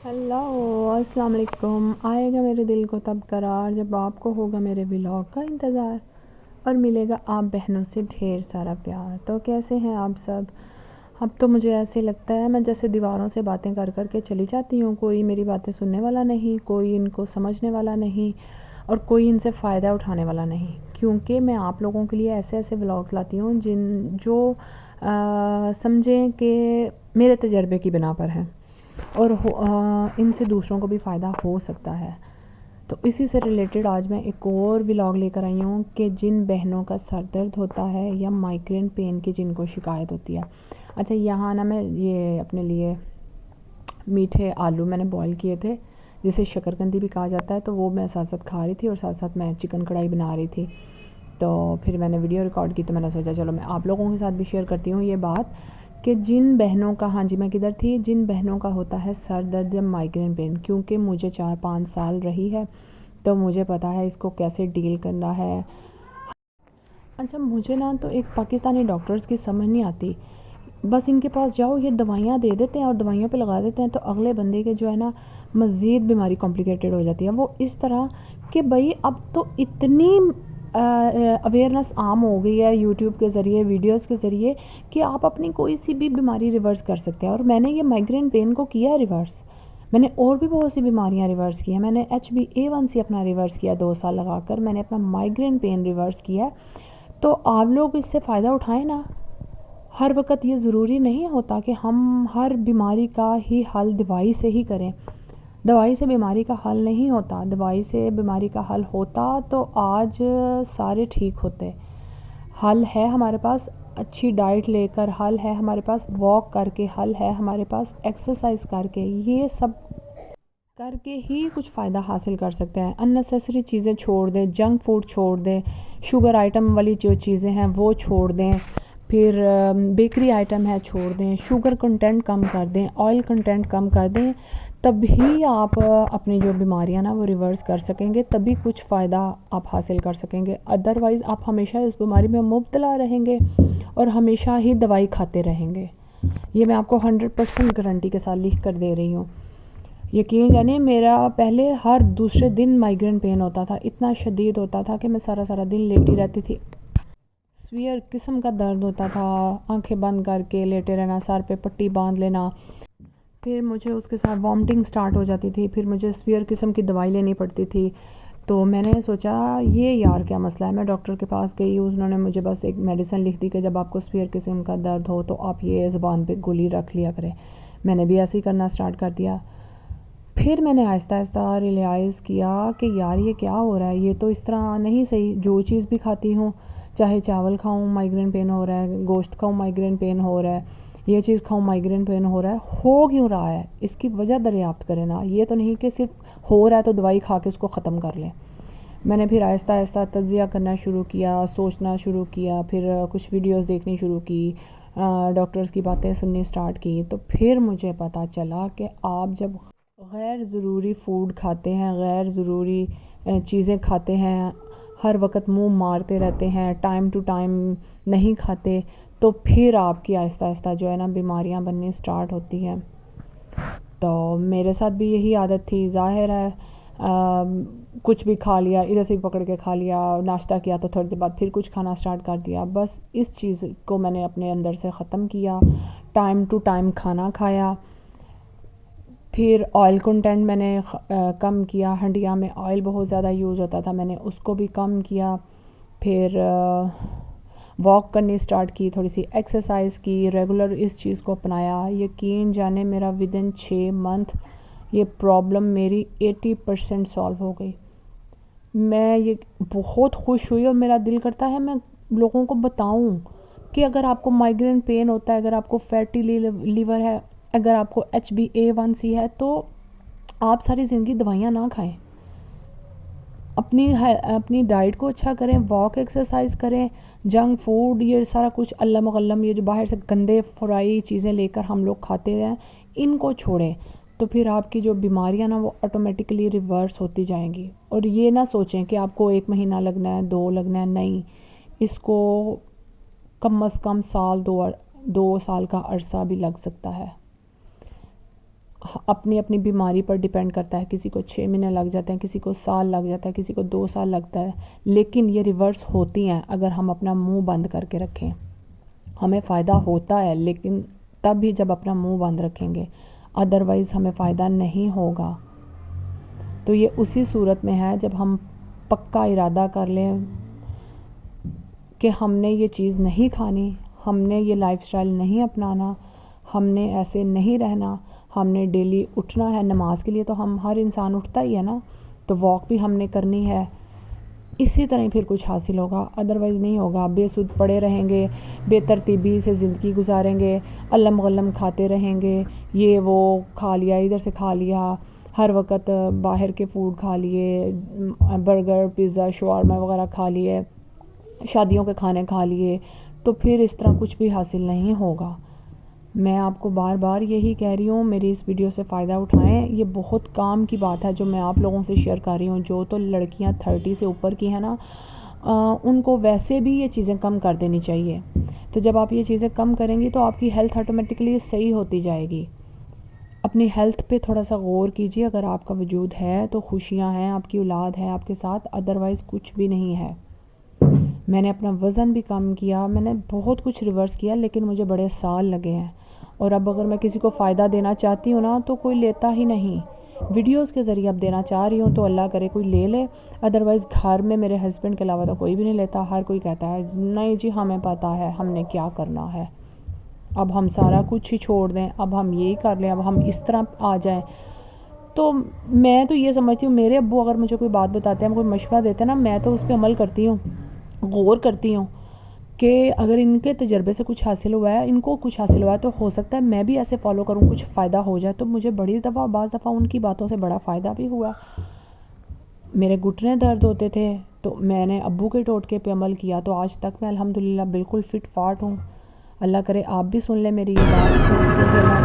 Hello, السلام علیکم۔ آئے گا میرے دل کو تب قرار جب آپ کو ہوگا میرے ولاگ کا انتظار، اور ملے گا آپ بہنوں سے ڈھیر سارا پیار۔ تو کیسے ہیں آپ سب؟ اب تو مجھے ایسے لگتا ہے میں جیسے دیواروں سے باتیں کر کر کے چلی جاتی ہوں، کوئی میری باتیں سننے والا نہیں، کوئی ان کو سمجھنے والا نہیں، اور کوئی ان سے فائدہ اٹھانے والا نہیں، کیونکہ میں آپ لوگوں کے لیے ایسے ایسے ولاگز لاتی ہوں جو سمجھیں کہ میرے تجربے کی بنا پر ہیں، اور ان سے دوسروں کو بھی فائدہ ہو سکتا ہے۔ تو اسی سے ریلیٹڈ آج میں ایک اور ولاگ لے کر آئی ہوں کہ جن بہنوں کا سر درد ہوتا ہے یا مائگرین پین کی جن کو شکایت ہوتی ہے۔ اچھا، یہاں نا میں یہ اپنے لیے میٹھے آلو میں نے بوائل کیے تھے، جسے شکرکندی بھی کہا جاتا ہے، تو وہ میں ساتھ ساتھ کھا رہی تھی، اور ساتھ ساتھ میں چکن کڑھائی بنا رہی تھی۔ تو پھر میں نے ویڈیو ریکارڈ کی، تو میں نے سوچا چلو میں آپ لوگوں کے ساتھ بھی شیئر کرتی ہوں یہ بات کہ جن بہنوں کا، ہاں جی میں کدھر تھی، جن بہنوں کا ہوتا ہے سر درد یا مائگرین پین، کیونکہ مجھے 4-5 سال رہی ہے تو مجھے پتا ہے اس کو کیسے ڈیل کرنا ہے۔ اچھا، مجھے نا تو ایک پاکستانی ڈاکٹرز کی سمجھ نہیں آتی، بس ان کے پاس جاؤ یہ دوائیاں دے دیتے ہیں اور دوائیوں پہ لگا دیتے ہیں، تو اگلے بندے کے جو ہے نا مزید بیماری کمپلیکیٹڈ ہو جاتی ہے۔ وہ اس طرح کہ بھئی اب تو اتنی اویئرنیس عام ہو گئی ہے یوٹیوب کے ذریعے، ویڈیوز کے ذریعے، کہ آپ اپنی کوئی سی بھی بیماری ریورس کر سکتے ہیں۔ اور میں نے یہ مائگرین پین کو کیا ریورس، میں نے اور بھی بہت سی بیماریاں ریورس کی ہیں۔ میں نے HbA1c اپنا ریورس کیا 2 سال لگا کر، میں نے اپنا مائگرین پین ریورس کیا۔ تو آپ لوگ اس سے فائدہ اٹھائیں نا۔ ہر وقت یہ ضروری نہیں ہوتا کہ ہم ہر بیماری کا ہی حل دوائی سے ہی کریں۔ دوائی سے بیماری کا حل نہیں ہوتا، دوائی سے بیماری کا حل ہوتا تو آج سارے ٹھیک ہوتے۔ حل ہے ہمارے پاس اچھی ڈائٹ لے کر، حل ہے ہمارے پاس واک کر کے، حل ہے ہمارے پاس ایکسرسائز کر کے، یہ سب کر کے ہی کچھ فائدہ حاصل کر سکتے ہیں۔ اننیسیسری چیزیں چھوڑ دیں، جنک فوڈ چھوڑ دیں، شوگر آئٹم والی جو چیزیں ہیں وہ چھوڑ دیں، پھر بیکری آئٹم ہے چھوڑ دیں، شوگر کنٹینٹ کم کر دیں، آئل کنٹینٹ کم کر دیں، تبھی آپ اپنی جو بیماریاں نا وہ ریورس کر سکیں گے، تبھی کچھ فائدہ آپ حاصل کر سکیں گے۔ ادروائز آپ ہمیشہ اس بیماری میں مبتلا رہیں گے اور ہمیشہ ہی دوائی کھاتے رہیں گے۔ یہ میں آپ کو 100% گارنٹی کے ساتھ لکھ کر دے رہی ہوں۔ یقین جانیے، میرا پہلے ہر دوسرے دن مائگرین پین ہوتا تھا، اتنا شدید ہوتا تھا کہ میں سارا سارا دن لیٹی رہتی تھی۔ سویئر قسم کا درد ہوتا تھا، آنکھیں بند کر کے لیٹے رہنا، سر پہ پٹی باندھ لینا، پھر مجھے اس کے ساتھ وامٹنگ سٹارٹ ہو جاتی تھی، پھر مجھے سویئر قسم کی دوائی لینی پڑتی تھی۔ تو میں نے سوچا یہ یار کیا مسئلہ ہے، میں ڈاکٹر کے پاس گئی، انہوں نے مجھے بس ایک میڈیسن لکھ دی کہ جب آپ کو سویئر قسم کا درد ہو تو آپ یہ زبان پہ گولی رکھ لیا کریں۔ میں نے بھی ایسے ہی کرنا سٹارٹ کر دیا۔ پھر میں نے آہستہ آہستہ ریئلائز کیا کہ یار یہ کیا ہو رہا ہے، یہ تو اس طرح نہیں صحیح، جو چیز بھی کھاتی ہوں، چاہے چاول کھاؤں مائگرین پین ہو رہا ہے، گوشت کھاؤں مائگرین پین ہو رہا ہے، یہ چیز کھاؤں مائگرین پین ہو رہا ہے، ہو کیوں رہا ہے، اس کی وجہ دریافت کریں نا، یہ تو نہیں کہ صرف ہو رہا ہے تو دوائی کھا کے اس کو ختم کر لیں۔ میں نے پھر آہستہ آہستہ تجزیہ کرنا شروع کیا، سوچنا شروع کیا، پھر کچھ ویڈیوز دیکھنی شروع کی، ڈاکٹرز کی باتیں سننی سٹارٹ کی، تو پھر مجھے پتہ چلا کہ آپ جب غیر ضروری فوڈ کھاتے ہیں، غیر ضروری چیزیں کھاتے ہیں، ہر وقت منہ مارتے رہتے ہیں، ٹائم ٹو ٹائم نہیں کھاتے، تو پھر آپ کی آہستہ آہستہ جو ہے نا بیماریاں بننی سٹارٹ ہوتی ہیں۔ تو میرے ساتھ بھی یہی عادت تھی، ظاہر ہے کچھ بھی کھا لیا، ادھر سے بھی پکڑ کے کھا لیا، ناشتہ کیا تو تھوڑی دیر بعد پھر کچھ کھانا سٹارٹ کر دیا۔ بس اس چیز کو میں نے اپنے اندر سے ختم کیا، ٹائم ٹو ٹائم کھانا کھایا، پھر آئل کنٹینٹ میں نے کم کیا، ہنڈیا میں آئل بہت زیادہ یوز ہوتا تھا، میں نے اس کو بھی کم کیا، پھر واک کرنی سٹارٹ کی، تھوڑی سی ایکسرسائز کی، ریگولر اس چیز کو اپنایا۔ یقین جانے میرا ودن 6 منتھ یہ پرابلم میری 80% سالو ہو گئی۔ میں یہ بہت خوش ہوئی، اور میرا دل کرتا ہے میں لوگوں کو بتاؤں کہ اگر آپ کو مائگرین پین ہوتا ہے، اگر آپ کو فیٹی لیور ہے، اگر آپ کو HbA1c ہے، تو آپ ساری زندگی دوائیاں نہ کھائیں، اپنی ڈائٹ کو اچھا کریں، واک ایکسرسائز کریں، جنک فوڈ یہ سارا کچھ اللہ مغلم، یہ جو باہر سے گندے فرائی چیزیں لے کر ہم لوگ کھاتے ہیں، ان کو چھوڑیں، تو پھر آپ کی جو بیماریاں نا وہ آٹومیٹکلی ریورس ہوتی جائیں گی۔ اور یہ نہ سوچیں کہ آپ کو 1 مہینہ لگنا ہے، 2 لگنا ہے، نہیں، اس کو کم از کم 2 سال کا عرصہ بھی لگ سکتا ہے۔ اپنی اپنی بیماری پر ڈیپینڈ کرتا ہے، کسی کو 6 مہینے لگ جاتے ہیں، کسی کو سال لگ جاتا ہے، کسی کو 2 سال لگتا ہے، لیکن یہ ریورس ہوتی ہیں اگر ہم اپنا منہ بند کر کے رکھیں۔ ہمیں فائدہ ہوتا ہے لیکن تب بھی جب اپنا منہ بند رکھیں گے، ادروائز ہمیں فائدہ نہیں ہوگا۔ تو یہ اسی صورت میں ہے جب ہم پکا ارادہ کر لیں کہ ہم نے یہ چیز نہیں کھانی، ہم نے یہ لائف سٹائل نہیں اپنانا، ہم نے ایسے نہیں رہنا، ہم نے ڈیلی اٹھنا ہے نماز کے لیے، تو ہم ہر انسان اٹھتا ہی ہے نا، تو واک بھی ہم نے کرنی ہے، اسی طرح پھر کچھ حاصل ہوگا، ادروائز نہیں ہوگا۔ بے سود پڑے رہیں گے، بے ترتیبی سے زندگی گزاریں گے، علم غلم کھاتے رہیں گے، یہ وہ کھا لیا، ادھر سے کھا لیا، ہر وقت باہر کے فوڈ کھا لیے، برگر پیزا شاورما وغیرہ کھا لیے، شادیوں کے کھانے کھا لیے، تو پھر اس طرح کچھ بھی حاصل نہیں ہوگا۔ میں آپ کو بار بار یہی کہہ رہی ہوں، میری اس ویڈیو سے فائدہ اٹھائیں، یہ بہت کام کی بات ہے جو میں آپ لوگوں سے شیئر کر رہی ہوں۔ جو تو لڑکیاں 30 سے اوپر کی ہیں نا، ان کو ویسے بھی یہ چیزیں کم کر دینی چاہیے۔ تو جب آپ یہ چیزیں کم کریں گی تو آپ کی ہیلتھ آٹومیٹکلی صحیح ہوتی جائے گی۔ اپنی ہیلتھ پہ تھوڑا سا غور کیجیے، اگر آپ کا وجود ہے تو خوشیاں ہیں، آپ کی اولاد ہے آپ کے ساتھ، ادروائز کچھ بھی نہیں ہے۔ میں نے اپنا وزن بھی کم کیا، میں نے بہت کچھ ریورس کیا، لیکن مجھے بڑے سال لگے ہیں، اور اب اگر میں کسی کو فائدہ دینا چاہتی ہوں نا تو کوئی لیتا ہی نہیں۔ ویڈیوز کے ذریعے اب دینا چاہ رہی ہوں تو اللہ کرے کوئی لے لے، ادروائز گھر میں میرے ہسبینڈ کے علاوہ تو کوئی بھی نہیں لیتا، ہر کوئی کہتا ہے نہیں جی ہمیں پتہ ہے ہم نے کیا کرنا ہے، اب ہم سارا کچھ ہی چھوڑ دیں، اب ہم یہی کر لیں، اب ہم اس طرح آ جائیں۔ تو میں تو یہ سمجھتی ہوں، میرے ابو اگر مجھے کوئی بات بتاتے ہیں، کوئی مشورہ دیتے ہیں نا، میں تو اس پہ عمل کرتی ہوں، غور کرتی ہوں کہ اگر ان کے تجربے سے کچھ حاصل ہوا ہے، ان کو کچھ حاصل ہوا ہے، تو ہو سکتا ہے میں بھی ایسے فالو کروں، کچھ فائدہ ہو جائے۔ تو مجھے بڑی دفعہ بعض دفعہ ان کی باتوں سے بڑا فائدہ بھی ہوا۔ میرے گھٹنے درد ہوتے تھے تو میں نے ابو کے ٹوٹکے پہ عمل کیا، تو آج تک میں الحمدللہ بالکل فٹ فاٹ ہوں۔ اللہ کرے آپ بھی سن لیں میری یہ بات، کیونکہ اللہ